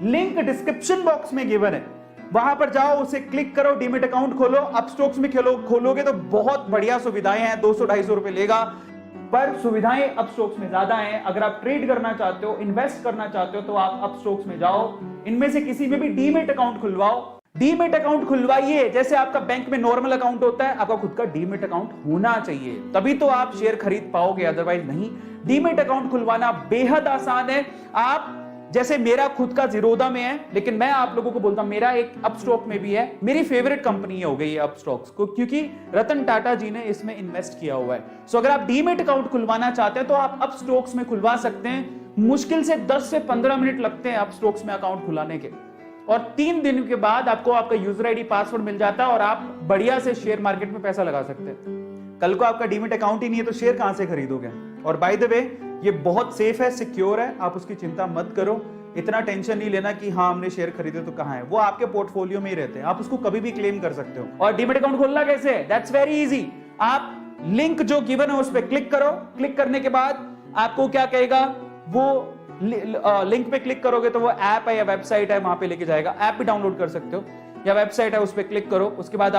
Link description box में given है, वहां पर जाओ, उसे क्लिक करो, डीमेट अकाउंट खोलो, अपस्टॉक्स में खोलोगे तो बहुत बढ़िया सुविधाएं हैं। 200-250 रुपए लेगा, पर सुविधाएं अपस्टॉक्स में ज्यादा हैं। अगर आप ट्रेड करना चाहते हो, इन्वेस्ट करना चाहते हो, तो आप अपस्टॉक्स में जाओ, इनमें से किसी में भी डीमेट अकाउंट खुलवाओ। डीमेट अकाउंट खुलवाइए, जैसे आपका बैंक में नॉर्मल अकाउंट होता है, आपका खुद का डीमेट अकाउंट होना चाहिए, तभी तो आप शेयर खरीद पाओगे, अदरवाइज नहीं। डीमेट अकाउंट खुलवाना बेहद आसान है। आप जैसे मेरा खुद का जीरोधा में है, लेकिन मैं आप लोगों को बोलता हूं मेरा एक अपस्टॉक में भी है। मेरी फेवरेट कंपनी हो गई है अपस्टॉक्स को, क्योंकि रतन टाटा जी ने इसमें इन्वेस्ट किया हुआ है। सो अगर आप डीमेट अकाउंट खुलवाना चाहते हैं तो आप अपस्टॉक्स में खुलवा सकते हैं। मुश्किल से 10 से 15 मिनट लगते हैं अपस्टॉक्स में अकाउंट खुलाने के, और 3 दिन के बाद आपको आपका यूजर आईडी पासवर्ड मिल जाता है और आप बढ़िया से शेयर मार्केट में पैसा लगा सकते हैं। कल को आपका डीमेट अकाउंट ही नहीं है तो शेयर कहां से खरीदोगे? और बाय द वे ये बहुत सेफ है, सिक्योर है, आप उसकी चिंता मत करो। इतना टेंशन नहीं लेना कि हाँ हमने शेयर खरीदे तो कहां है, वो आपके पोर्टफोलियो में ही रहते हैं, आप उसको कभी भी क्लेम कर सकते हो। और डीमेट अकाउंट खोलना कैसे है? That's very easy. आप लिंक जो गिवन है उस पर क्लिक करो, क्लिक करने के बाद आपको क्या कहेगा, वो लिंक पे क्लिक करोगे तो वो ऐप है या वेबसाइट है, वहां पे लेके जाएगा। ऐप भी डाउनलोड कर सकते हो या वेबसाइट है, उस पर क्लिक करो। उसके बाद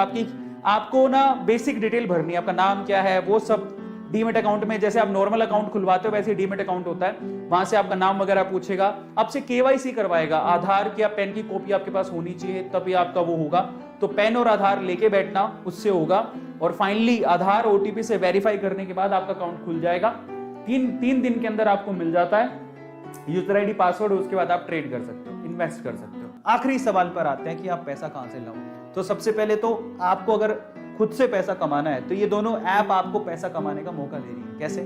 आपको ना बेसिक डिटेल भरनी है, आपका नाम क्या है, वो सब डीमेट अकाउंट में जैसे आप नॉर्मल अकाउंट खुलवाते हो वैसे डीमेट अकाउंट होता है। वहां से आपका नाम वगैरह पूछेगा, आपसे केवाईसी करवाएगा, आधार की या पेन की कॉपी आपके पास होनी चाहिए तभी आपका वो होगा। तो पेन और आधार लेके बैठना, उससे होगा। और फाइनली आधार ओटीपी से वेरीफाई करने के बाद आपका अकाउंट खुल जाएगा। 3 दिन के अंदर आपको मिल जाता है यूजर आईडी पासवर्ड। उसके बाद आप ट्रेड कर सकते हो, इन्वेस्ट कर सकते हो। आखिरी सवाल पर आते हैं कि आप पैसा कहां से लाओ। तो सबसे पहले तो आपको अगर खुद से पैसा कमाना है तो ये दोनों ऐप आपको पैसा कमाने का मौका दे रही है। कैसे?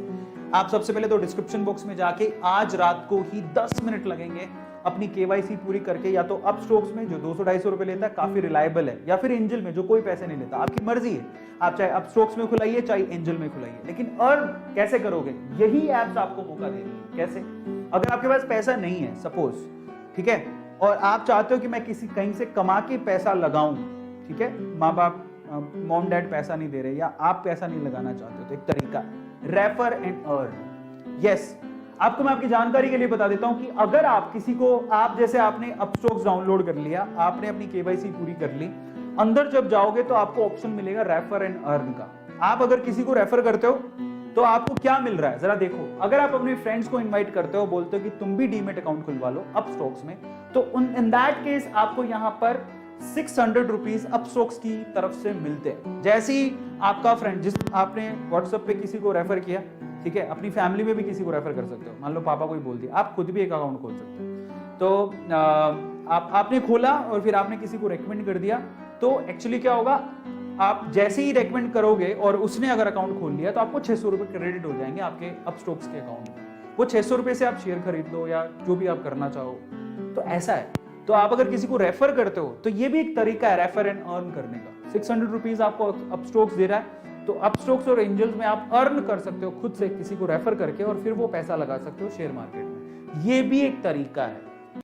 आप सबसे पहले तो डिस्क्रिप्शन बॉक्स में जाके आज रात को ही 10 मिनट लगेंगे अपनी केवाईसी पूरी करके, या तो अपस्टॉक्स में जो 200-250 रुपए लेता है, काफी रिलायबल है, या फिर एंजल में जो कोई पैसे नहीं लेता, आपकी मर्जी है। आप चाहे अपस्टॉक्स में खुलाइए चाहे एंजल में खुलाइए, लेकिन अर्न कैसे करोगे? यही ऐप्स आपको मौका दे रही है। कैसे? अगर आपके पास पैसा नहीं है सपोज, ठीक है, और आप चाहते हो कि मैं कहीं से कमा के पैसा लगाऊं, ठीक है, माँ बाप मॉम डैड पैसा नहीं दे रहे या आप पैसा नहीं लगाना चाहते हो, तो एक तरीका रेफर एंड अर्न। यस, आपको मैं आपकी जानकारी के लिए बता देता हूं कि अगर आप किसी को, आप जैसे आपने अपस्टॉक्स डाउनलोड कर लिया, आपने अपनी केवाईसी पूरी कर ली, अंदर जब जाओगे तो आपको ऑप्शन मिलेगा रेफर एंड अर्न का। आप अगर किसी को रेफर करते हो तो आपको क्या मिल रहा है जरा देखो। अगर आप अपने फ्रेंड्स को इनवाइट करते हो, बोलते हो कि तुम भी डीमेट अकाउंट खुलवा लो अपस्टॉक्स में, तो इन दैट केस आपको यहां पर 600 रुपीज अपस्टॉक्स की तरफ से मिलते हैं। जैसे ही आपका फ्रेंड, जिस आपने व्हाट्सएप पे किसी को रेफर किया, ठीक है, अपनी फैमिली में भी किसी को रेफर कर सकते हो। मान लो पापा को ही बोल दिया, आप खुद भी एक अकाउंट खोल सकते हो। तो आपने खोला और फिर आपने किसी को रेकमेंड कर दिया, तो एक्चुअली क्या होगा, आप जैसे ही रेकमेंड करोगे और उसने अगर अकाउंट खोल लिया तो आपको 600 रुपए क्रेडिट हो जाएंगे आपके अपस्टॉक्स के अकाउंट में। वो 600 रुपए से आप शेयर खरीद लो या जो भी आप करना चाहो। तो ऐसा है। तो आप अगर किसी को रेफर करते हो तो ये भी एक तरीका है रेफर एंड अर्न करने का। 600 रुपीज आपको अपस्टॉक्स दे रहा है, तो अपस्टॉक्स और एंजल्स में आप अर्न कर सकते हो खुद से किसी को रेफर करके, और फिर वो पैसा लगा सकते हो शेयर मार्केट में। ये भी एक तरीका है।